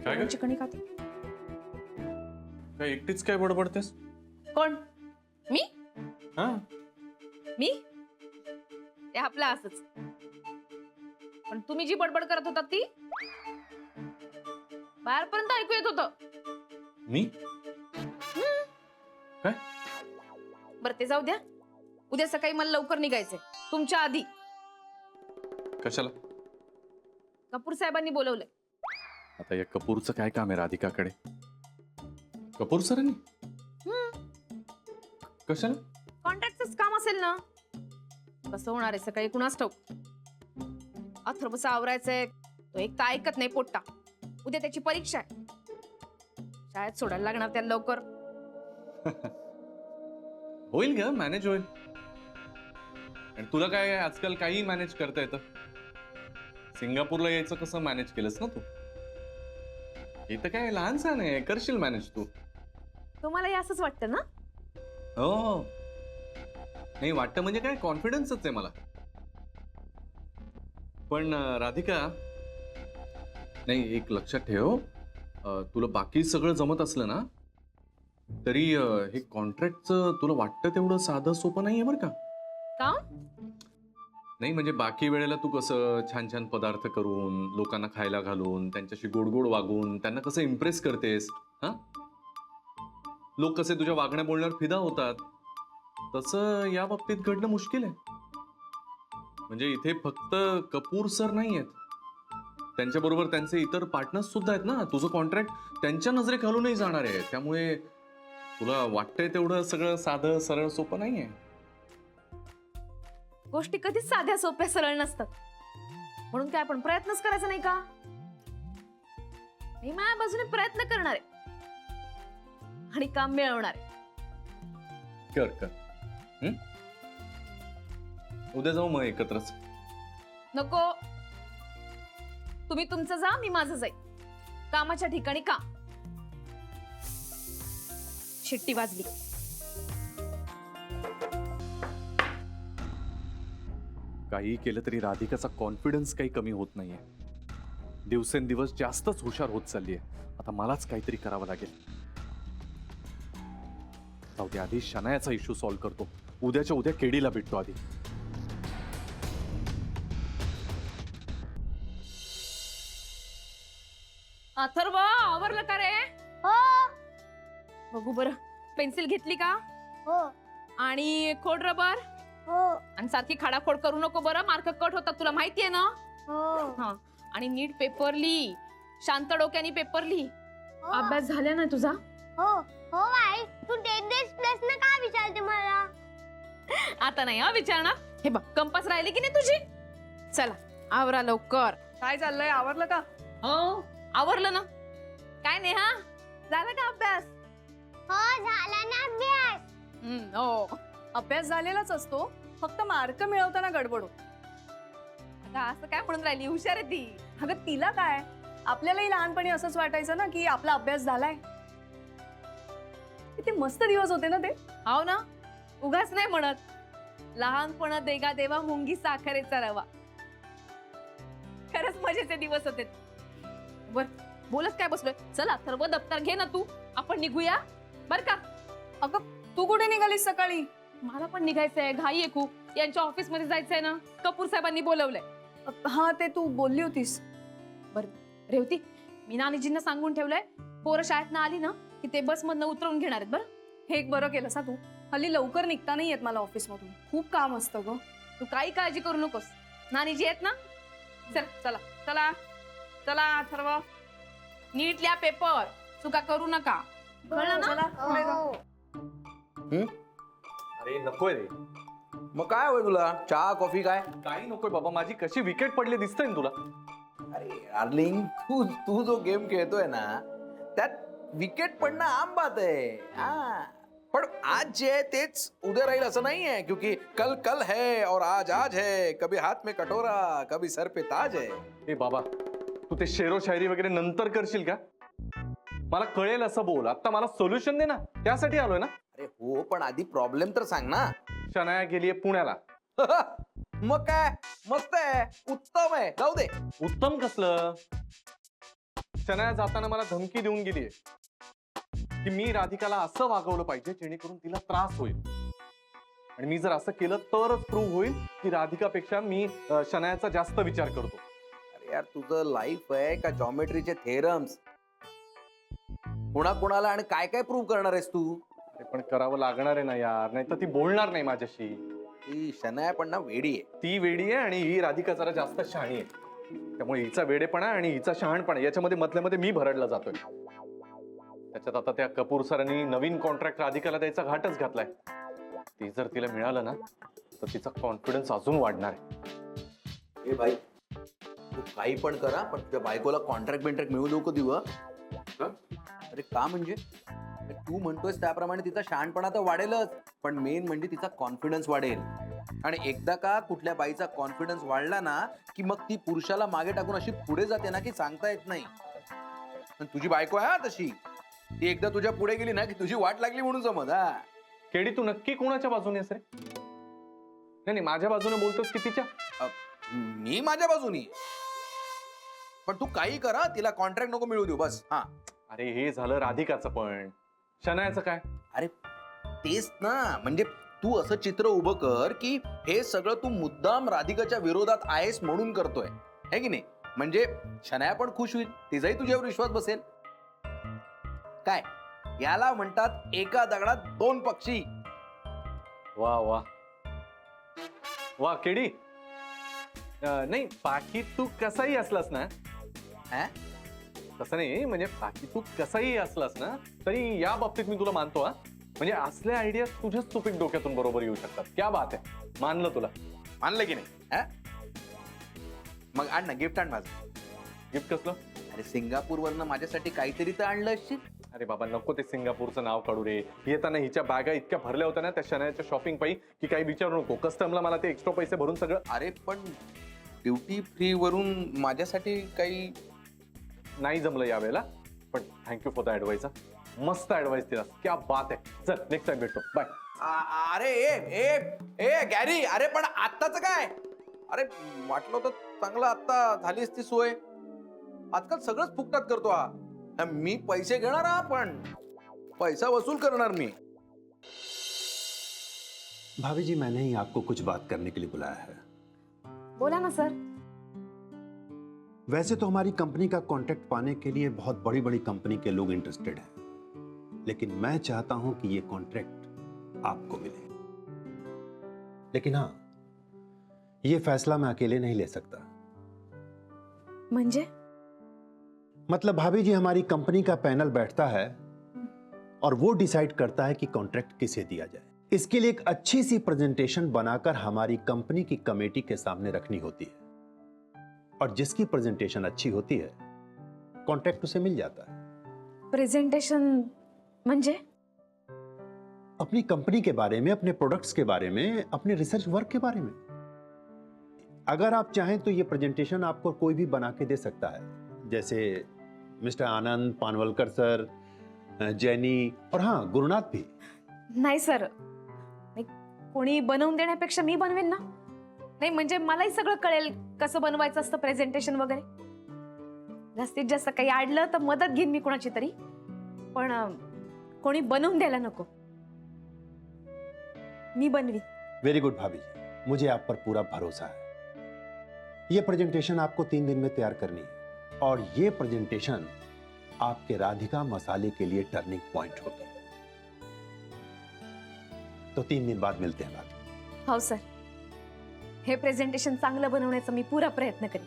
काय ग? चिकणी खाते. काय एकटीच काय बडबडतेस? कोण? मी हा मी ते आपलं असंच. पण तुम्ही जी बडबड करत होता ती बाहेरपर्यंत ऐकू येत होतं. मी काय? बरं ते जाऊ द्या. उद्या सकाळी मला लवकर निघायचंय तुमच्या आधी. कशाला? कपूर साहेबांनी बोलवलंय. आता या कपूरचं काय काम आहे राधिकाकडे? कपूर सरांनी कशाला? कॉन्ट्रॅक्टच काम असेल ना. कसं होणार आहे सकाळी कुणास ठाऊक. अथर्वचं आवरायचंय. तो एक तर ऐकत नाही पोट्टा. उद्या त्याची परीक्षा आहे. शाळेत सोडायला लागणार त्याला लवकर. होईल ग, मॅनेज होईल. आणि तुला काय आजकाल काही मॅनेज करता येतं. सिंगापूरला यायचं कसं मॅनेज केलंस ना तू. इथं काय लहानसा नाही, करशील मॅनेज तू. तुम्हालाही असंच वाटतं ना? हो नाही वाटतं म्हणजे काय, कॉन्फिडन्सच आहे मला. पण राधिका, नाही एक लक्षात ठेव, तुला बाकी सगळं जमत असलं ना तरी हे कॉन्ट्रॅक्टचं तुला वाटतं तेवढं साधं सोपं नाहीये बरं का. का? नाही म्हणजे बाकी वेळेला तू कसं छान छान पदार्थ करून लोकांना खायला घालून त्यांच्याशी गोड गोड वागून त्यांना कसं इम्प्रेस करतेस. हा, लोक कसे तुझ्या वागण्या बोलण्यावर फिदा होतात, तसं या बाबतीत घडणं मुश्किल आहे. म्हणजे इथे फक्त कपूर सर नाही आहेत, त्यांच्याबरोबर त्यांचे इतर पार्टनर्स सुद्धा आहेत ना. तुझं कॉन्ट्रॅक्ट त्यांच्या नजरेखालूनही जाणार आहे. त्यामुळे तुला वाटतंय तेवढं सगळं साधं सरळ सोपं नाहीये. गोष्टी कधीच साध्या सोप्या सरळ नसतात. म्हणून काय आपण प्रयत्नच करायचा नाही का? मी माझ्या बाजूने प्रयत्न करणार आहे आणि काम मिळवणार आहे. कर कर. उद्या जाऊ मग एकत्रच. नको, तुम्ही तुमचं जा, मी माझं जाईल. कामाच्या ठिकाणी काम. शिट्टी वाजली. काही केलं तरी राधिकाचा कॉन्फिडन्स काही कमी होत नाहीये. दिवसेंदिवस जास्तच हुशार होत चाललीये. आता मलाच काहीतरी करावं लागेल. जाऊ दे, आधी शनायाचा इश्यू सॉल्व्ह करतो. उद्याच्या उद्या केडीला भेटतो आधी. अथर्व, आवरलं का रे? हो बघू बरं. पेन्सिल घेतली का? हो आणि खोड रबर. हो आणि सारखी खाडाखोड करू नको बरं, मार्क कट होतात, तुला माहितीये ना. हो हा, आणि नीट पेपर लिही. शांत डोक्याने पेपर लिही. हो अभ्यास झाला ना तुझा? हो हो आई, तू 10 डेज प्लस ना का विचारते मला? आता नाही हा विचारणार. हे बघ, कंपास राहिली की नाही तुझी. चला आवरा लवकर. काय चाललंय, आवरलं का? हो आवरलं ना. काय नेहा, झाला का अभ्यास? हो झाला ना अभ्यास. हो. अभ्यास झालेलाच असतो, फक्त मार्क मिळवताना गडबड होते. आता असं काय म्हणून राहिली, हुशार आहे ती. अगं तिला काय, आपल्यालाही लहानपणी असंच वाटायचं ना की आपला अभ्यास झालाय. किती मस्त दिवस होते ना ते. हो ना, उगाच नाही म्हणत, लहानपण देगा देवा मुंगी साखरेचा रवा. खरंच मजेचे दिवस होते. बर, बोलत काय बसलोय. चला सर्व दप्तर घे ना तू, आपण निघूया बर का. अगं तू कुठे निघालीस सकाळी? मला पण निघायचंय, घाई आहे खूप. यांच्या ऑफिस मध्ये जायचंय ना, कपूर साहेबांनी बोलवलंय. हा ते तू बोलली होतीस. बर रेवती, मी नानीजींना सांगून ठेवलंय, पोरं शाळेत आली ना की ते बस मधनं उतरवून घेणार आहेत. बरं, हे एक बरं केलंस हा तू. हल्ली लवकर निघता नाही येत मला ऑफिस मधून, खूप काम असतं ग. तू काही काळजी करू नकोस, नानीजी आहेत ना. चल चला चला चला अथर्व, नीट लिहा पेपर, चुका करू नका. कळलं ना? चला पुढे जा. हो अरे नकोय रे. मग काय होय तुला, चहा कॉफी काय? काही नकोय बाबा. माझी कशी विकेट पडली दिसतंय ना तुला. अरे डार्लिंग, तू तू जो गेम खेळतोय ना त्यात विकेट पडणं आम बात आहे. हा, पण आज जे आहे तेच उद्या राहील असं नाही आहे. क्योंकि कल कल है और आज आज है. कभी हाथ में कटोरा, कभी सर पे ताज है. ए बाबा, तू ते शेरो शायरी वगैरे नंतर करशील का? मला कळेल असं बोल. आता मला सोल्युशन दे ना, त्यासाठी आलोय ना. अरे हो, पण आधी प्रॉब्लेम तर सांग ना. शनाया गेलीये पुण्याला. मग काय, मस्त आहे, उत्तम आहे, जाऊ दे. उत्तम कसलं? शनाया जाताना मला धमकी देऊन गेलीये की मी राधिकाला असं वागवलं पाहिजे जेणेकरून तिला त्रास होईल, आणि मी जर असं केलं तरच प्रूव्ह होईल की राधिकापेक्षा मी शनायाचा जास्त विचार करतो. अरे यार, तुझं लाईफ आहे का जॉमेट्रीचे थेरम्स? कोणाकोणाला आणि काय काय प्रूव्ह करणार आहेस तू? अरे पण करावं लागणार आहे ना यार, नाही तर ती बोलणार नाही माझ्याशी. ती शनाया पण ना वेडी आहे. ती वेडी आहे आणि ही राधिका जरा जास्त शहाणी आहे. त्यामुळे हिचा वेडेपणा आणि हिचा शहाणपणा याच्यामध्ये मधल्यामध्ये मी भरडला जातोय. त्याच्यात आता त्या कपूर सरांनी नवीन कॉन्ट्रॅक्ट राधिकाला द्यायचा घाटच घातलाय. ती जर तिला मिळालं ना तर तिचा कॉन्फिडन्स अजून वाढणार आहे. ए भाई, तू काही पण करा, पण तुझ्या बायकोला कॉन्ट्रॅक्ट बिंट्रॅक्ट मिळू नको देऊ. अरे का म्हणजे? तू म्हणतोयस त्याप्रमाणे तिचा शहाणपणा तर वाढेलच, पण मेन म्हणजे तिचा कॉन्फिडन्स वाढेल. आणि एकदा का कुठल्या बाईचा कॉन्फिडन्स वाढला ना की मग ती पुरुषाला मागे टाकून अशी पुढे जाते ना की सांगता येत नाही. पण तुझी बायको आहे हा तशी. ती एकदा तुझ्या पुढे गेली ना की तुझी वाट लागली म्हणून समज. हा केडी, तू नक्की कोणाच्या बाजूने आहेस रे? नाही नाही, माझ्या बाजूने बोलतोस की तिच्या? मी माझ्या बाजूनी, पण तू काही करा, तिला कॉन्ट्रॅक्ट नको मिळू देऊ बस. हा अरे हे झालं राधिकाचं, पण शनायाचं काय? अरे तेच ना, म्हणजे तू असं चित्र उभं कर की हे सगळं तू मुद्दाम राधिकाच्या विरोधात आहेस म्हणून करतोय, है की नाही? म्हणजे शनाया पण खुश होईल, तिचाही तुझ्यावर विश्वास बसेल. काय याला म्हणतात एका दगडात दोन पक्षी. वा वा वा केडी. नाही, बाकी तू कसाही असलास ना, हा? तसं नाही, म्हणजे बाकी तू कसाही असलास ना तरी या बाबतीत मी तुला मानतो. हा म्हणजे असल्या आयडिया तुझ्याच चुपीक डोक्यातून बरोबर येऊ शकतात. क्या बात आहे, मानलं तुला. मानलं की नाही? हा? मग आण ना, गिफ्ट आण माझं. गिफ्ट कसलं? अरे सिंगापूर वरनं माझ्यासाठी काहीतरी तर आणलं असशील. अरे बाबा नको ते सिंगापूरचं नाव काढू रे. येताना हिच्या बॅगा इतक्या भरल्या होत्या ना त्या शनायाच्या शॉपिंग पायी की काही विचारू नको. कस्टमला मला ते एक्स्ट्रा पैसे भरून सगळं. अरे पण ड्युटी फ्री वरून माझ्यासाठी काही नाही जमलं यावेळेला, पण थँक्यू फॉर द ऍडवाइस. मस्त ऍडवाइस दिला, क्या बात आहे. चल नेक्स्ट टाइम भेटतो, बाय. अरे ए ए ए गॅरी, अरे पण आत्ताच काय? अरे वाटलं होतं चांगलं आत्ता झालीस ती सोय. आजकाल सगळंच फुकटात करतो हा. मी पैसे घेणार हा, पण पैसा वसूल करणार मी. भाभी जी, मैंने ही आपको कुछ बात करने के लिए बुलाया है. बोला ना सर. वैसे तो हमारी कंपनी का कॉन्ट्रैक्ट पाने के लिए बहुत बड़ी बड़ी कंपनी के लोग इंटरेस्टेड हैं, लेकिन मैं चाहता हूं कि ये कॉन्ट्रैक्ट आपको मिले. लेकिन हाँ, ये फैसला मैं अकेले नहीं ले सकता. म्हणजे? मतलब भाभी जी, हमारी कंपनी का पैनल बैठता है और वो डिसाइड करता है कि कॉन्ट्रैक्ट किसे दिया जाए. इसके लिए एक अच्छी सी प्रेजेंटेशन बनाकर हमारी कंपनी की कमेटी के सामने रखनी होती है, और जिसकी प्रेजेंटेशन अच्छी होती है कॉन्ट्रैक्ट उसे मिल जाता है. प्रेझेंटेशन म्हणजे? अपनी कंपनी के बारे में, अपने प्रोडक्ट्स के बारे में, अपने रिसर्च वर्क के बारे में. अगर आप चाहें तो ये प्रेजेंटेशन आपको कोई भी बना के दे सकता है, जैसे मिस्टर आनंद, पानवलकर सर, जैनी, और हाँ गुरुनाथ भी. नाही सर, नाही, कोणी बनवून देण्यापेक्षा मी बनवेन ना. नाही म्हणजे मलाही सगळं कळेल कसं बनवायचं असतं प्रेझेंटेशन वगैरे. जास्तीत जास्त काही अडलं तर मदत घेईन मी कोणाची तरी, पण कोणी बनवून द्यायला नको, मी बनवी. वेरी गुड भाभी जी, मुझे आप पर पूरा भरोसा है. ये प्रेजेंटेशन आपको 3 दिन में तैयार करनी है, और ये प्रेजेंटेशन आपके राधिका मसाले के लिए टर्निंग पॉइंट होगी. तो 3 दिन बाद मिलते हैं भाभी. हो सर, हे प्रेझेंटेशन चांगलं बनवण्याचा मी पुरा प्रयत्न करेन.